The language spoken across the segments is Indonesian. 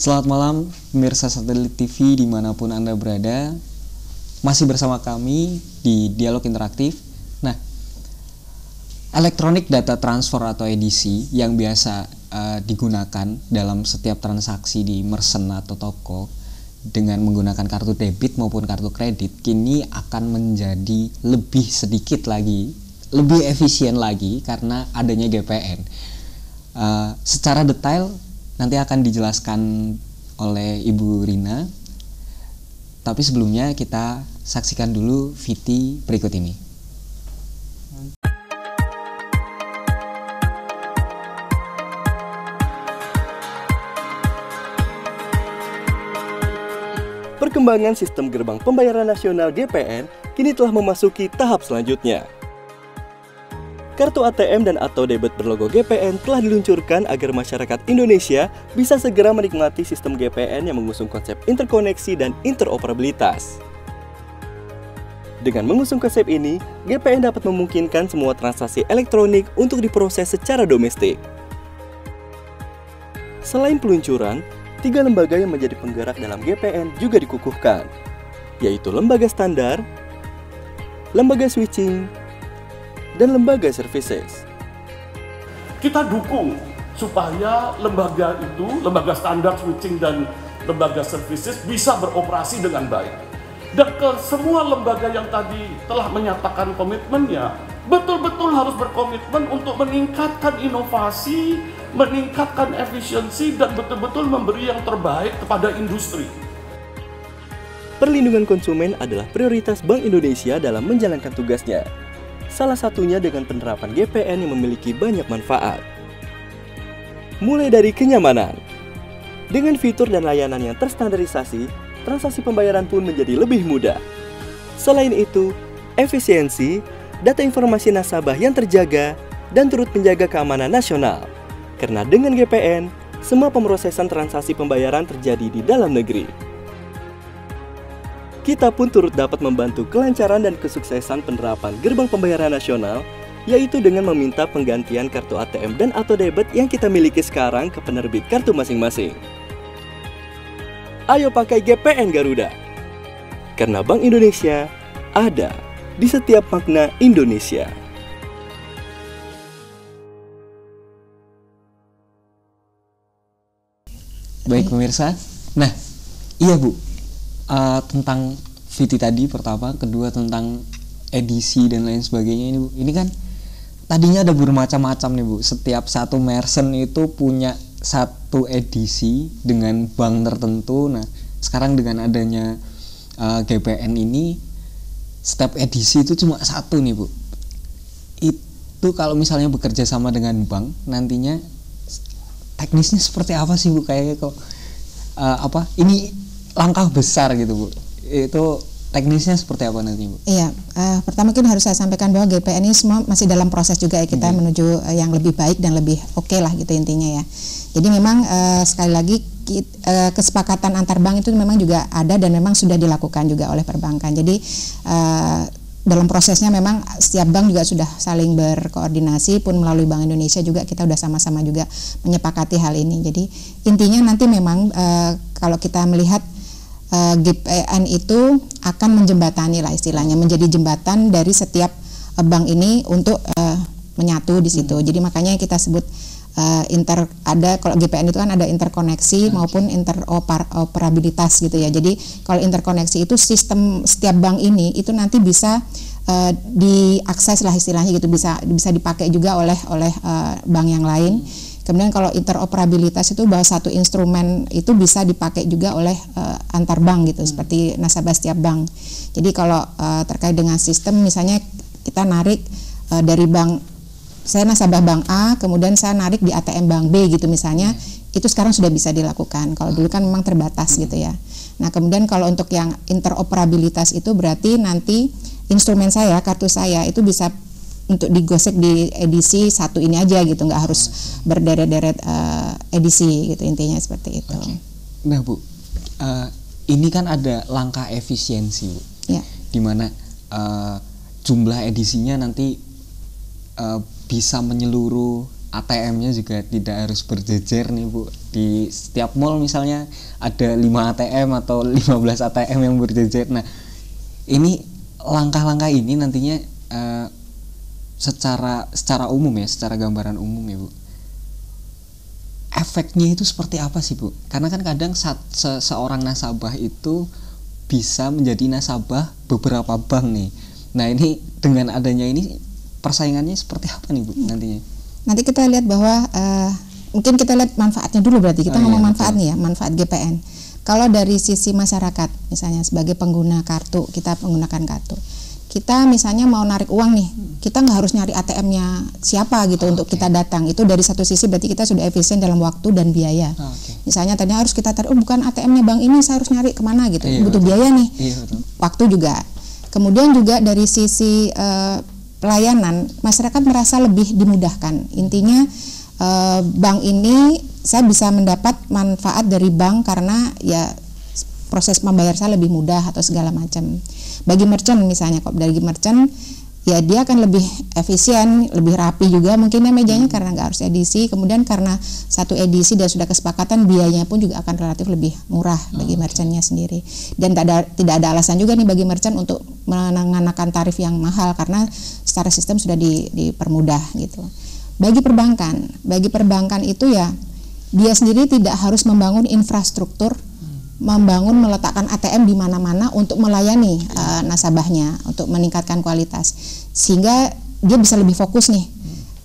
Selamat malam pemirsa Satelit TV dimanapun Anda berada. Masih bersama kami di Dialog Interaktif. Nah, elektronik data transfer atau EDC yang biasa digunakan dalam setiap transaksi di merchant atau toko dengan menggunakan kartu debit maupun kartu kredit kini akan menjadi lebih sedikit lagi, lebih efisien lagi karena adanya GPN. Secara detail nanti akan dijelaskan oleh Ibu Rina. Tapi sebelumnya kita saksikan dulu VT berikut ini. Perkembangan sistem gerbang pembayaran nasional GPN kini telah memasuki tahap selanjutnya. Kartu ATM dan atau debit berlogo GPN telah diluncurkan agar masyarakat Indonesia bisa segera menikmati sistem GPN yang mengusung konsep interkoneksi dan interoperabilitas. Dengan mengusung konsep ini, GPN dapat memungkinkan semua transaksi elektronik untuk diproses secara domestik. Selain peluncuran, 3 lembaga yang menjadi penggerak dalam GPN juga dikukuhkan, yaitu lembaga standar, lembaga switching, dan lembaga services. Kita dukung supaya lembaga itu, lembaga standar, switching, dan lembaga services bisa beroperasi dengan baik. Dan ke semua lembaga yang tadi telah menyatakan komitmennya, betul-betul harus berkomitmen untuk meningkatkan inovasi, meningkatkan efisiensi, dan betul-betul memberi yang terbaik kepada industri. Perlindungan konsumen adalah prioritas Bank Indonesia dalam menjalankan tugasnya. Salah satunya dengan penerapan GPN yang memiliki banyak manfaat. Mulai dari kenyamanan. Dengan fitur dan layanan yang terstandarisasi, transaksi pembayaran pun menjadi lebih mudah. Selain itu, efisiensi, data informasi nasabah yang terjaga, dan turut menjaga keamanan nasional. Karena dengan GPN, semua pemrosesan transaksi pembayaran terjadi di dalam negeri. Kita pun turut dapat membantu kelancaran dan kesuksesan penerapan gerbang pembayaran nasional, yaitu dengan meminta penggantian kartu ATM dan atau debit yang kita miliki sekarang ke penerbit kartu masing-masing. Ayo pakai GPN Garuda, karena Bank Indonesia ada di setiap makna Indonesia. Baik pemirsa, nah iya Bu, tentang VT tadi pertama, kedua tentang edisi dan lain sebagainya ini Bu. Ini kan tadinya ada bermacam-macam nih Bu. Setiap satu merchant itu punya satu edisi dengan bank tertentu. Nah sekarang dengan adanya GPN ini, setiap edisi itu cuma satu nih Bu. Itu kalau misalnya bekerja sama dengan bank, nantinya teknisnya seperti apa sih Bu? Kayaknya kok ini langkah besar gitu Bu. Itu teknisnya seperti apa nanti Bu? Iya, pertama mungkin harus saya sampaikan bahwa GPN ini semua masih dalam proses juga ya, kita menuju yang lebih baik dan lebih oke lah gitu intinya ya. Jadi memang sekali lagi kesepakatan antar bank itu memang juga ada dan memang sudah dilakukan juga oleh perbankan. Jadi dalam prosesnya memang setiap bank juga sudah saling berkoordinasi, pun melalui Bank Indonesia juga kita sudah sama-sama juga menyepakati hal ini. Jadi intinya nanti memang kalau kita melihat GPN itu akan menjembatani lah istilahnya, menjadi jembatan dari setiap bank ini untuk menyatu di situ. Jadi makanya kita sebut kalau GPN itu kan ada interkoneksi maupun interoperabilitas gitu ya. Jadi kalau interkoneksi itu sistem setiap bank ini itu nanti bisa diakses lah istilahnya gitu, bisa dipakai juga oleh bank yang lain. Kemudian kalau interoperabilitas itu bahwa satu instrumen itu bisa dipakai juga oleh antar bank gitu, seperti nasabah setiap bank. Jadi kalau terkait dengan sistem, misalnya kita narik dari bank, saya nasabah bank A, kemudian saya narik di ATM bank B gitu misalnya, itu sekarang sudah bisa dilakukan. Kalau dulu kan memang terbatas gitu ya. Nah kemudian kalau untuk yang interoperabilitas itu berarti nanti instrumen saya, kartu saya itu bisa untuk digosek di edisi satu ini aja gitu, nggak harus berderet-deret edisi gitu, intinya seperti itu. Nah Bu, ini kan ada langkah efisiensi Bu, ya. Dimana jumlah edisinya nanti bisa menyeluruh ATM-nya juga tidak harus berjejer nih Bu. Di setiap mall misalnya ada 5 ATM atau 15 ATM yang berjejer. Nah, ini langkah-langkah ini nantinya secara umum ya, secara gambaran umum ya Bu. Efeknya itu seperti apa sih Bu? Karena kan kadang seorang nasabah itu bisa menjadi nasabah beberapa bank nih. Nah, ini dengan adanya ini persaingannya seperti apa nih Bu nantinya? Nanti kita lihat bahwa mungkin kita lihat manfaatnya dulu, berarti kita ngomong manfaat nih ya, manfaat GPN. Kalau dari sisi masyarakat misalnya sebagai pengguna kartu, kita menggunakan kartu, kita misalnya mau narik uang nih, kita nggak harus nyari ATM-nya siapa gitu untuk kita datang. Itu dari satu sisi berarti kita sudah efisien dalam waktu dan biaya. Misalnya tadinya harus kita tarik, bukan ATM-nya bank ini, saya harus nyari kemana gitu, butuh biaya nih, waktu juga. Kemudian juga dari sisi pelayanan, masyarakat merasa lebih dimudahkan. Intinya bank ini saya bisa mendapat manfaat dari bank karena ya proses membayar saya lebih mudah atau segala macam. Bagi merchant misalnya, kok dari merchant ya dia akan lebih efisien, lebih rapi juga mungkin ya mejanya karena nggak harus edisi. Kemudian karena satu edisi dan sudah kesepakatan, biayanya pun juga akan relatif lebih murah bagi merchantnya sendiri. Dan tidak ada alasan juga nih bagi merchant untuk mengenakan tarif yang mahal karena secara sistem sudah dipermudah gitu. Bagi perbankan itu ya dia sendiri tidak harus membangun infrastruktur, meletakkan ATM di mana-mana untuk melayani nasabahnya, untuk meningkatkan kualitas, sehingga dia bisa lebih fokus nih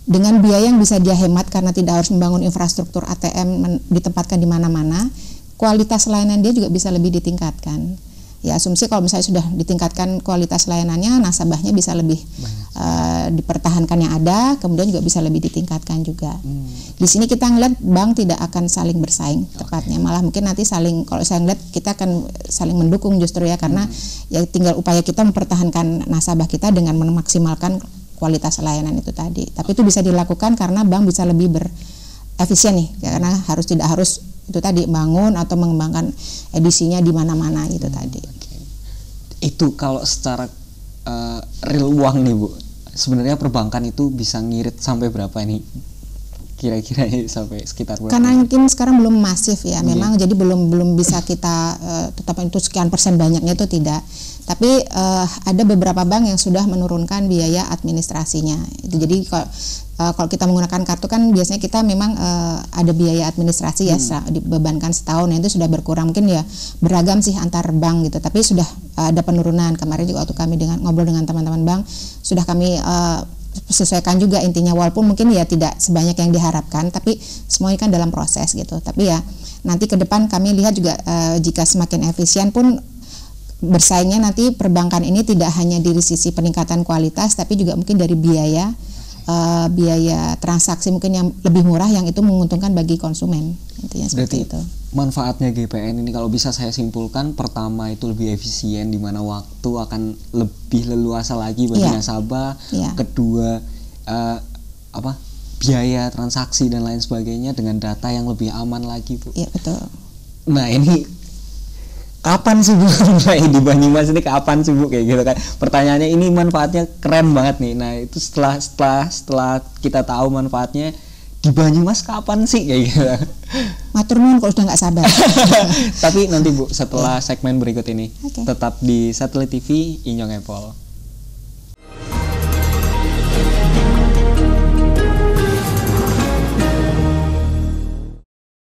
dengan biaya yang bisa dia hemat karena tidak harus membangun infrastruktur ATM ditempatkan di mana-mana. Kualitas layanan dia juga bisa lebih ditingkatkan. Ya, asumsi kalau misalnya sudah ditingkatkan kualitas layanannya, nasabahnya bisa lebih dipertahankan yang ada, kemudian juga bisa lebih ditingkatkan juga. Di sini kita ngeliat bank tidak akan saling bersaing tepatnya, malah mungkin nanti kalau saya ngeliat kita akan saling mendukung justru ya, karena ya tinggal upaya kita mempertahankan nasabah kita dengan memaksimalkan kualitas layanan itu tadi. Tapi itu bisa dilakukan karena bank bisa lebih berefisien nih, ya, karena tidak harus itu tadi bangun atau mengembangkan edisinya di mana-mana gitu tadi. Itu kalau secara real uang nih Bu, sebenarnya perbankan itu bisa ngirit sampai berapa ini? Kira-kira sampai sekitar berapa? Karena mungkin sekarang belum masif ya, memang jadi belum bisa kita tetapkan itu sekian persen banyaknya itu tidak. Tapi ada beberapa bank yang sudah menurunkan biaya administrasinya. Itu jadi kalau kita menggunakan kartu kan biasanya kita memang ada biaya administrasi ya dibebankan setahun. Nah, itu sudah berkurang, mungkin ya beragam sih antar bank gitu. Tapi sudah ada penurunan. Kemarin juga waktu kami ngobrol dengan teman-teman bank sudah kami sesuaikan juga intinya, walaupun mungkin ya tidak sebanyak yang diharapkan, tapi semuanya kan dalam proses gitu. Tapi ya nanti ke depan kami lihat juga jika semakin efisien pun bersaingnya nanti perbankan ini tidak hanya dari sisi peningkatan kualitas, tapi juga mungkin dari biaya transaksi mungkin yang lebih murah, yang itu menguntungkan bagi konsumen. Intinya seperti itu. Manfaatnya GPN ini kalau bisa saya simpulkan, pertama itu lebih efisien di mana waktu akan lebih leluasa lagi bagi nasabah. Kedua biaya transaksi dan lain sebagainya dengan data yang lebih aman lagi Bu. Iya betul. Nah ini kapan sih Bu mulai di Banyumas ini, kapan sih Bu kayak gitu kan? Pertanyaannya ini manfaatnya keren banget nih. Nah itu setelah kita tahu manfaatnya di Banyumas kapan sih kayak gitu? Matur nuwun kalau sudah nggak sabar. Tapi nanti Bu setelah segmen berikut ini tetap di Satelit TV Inyong Epol.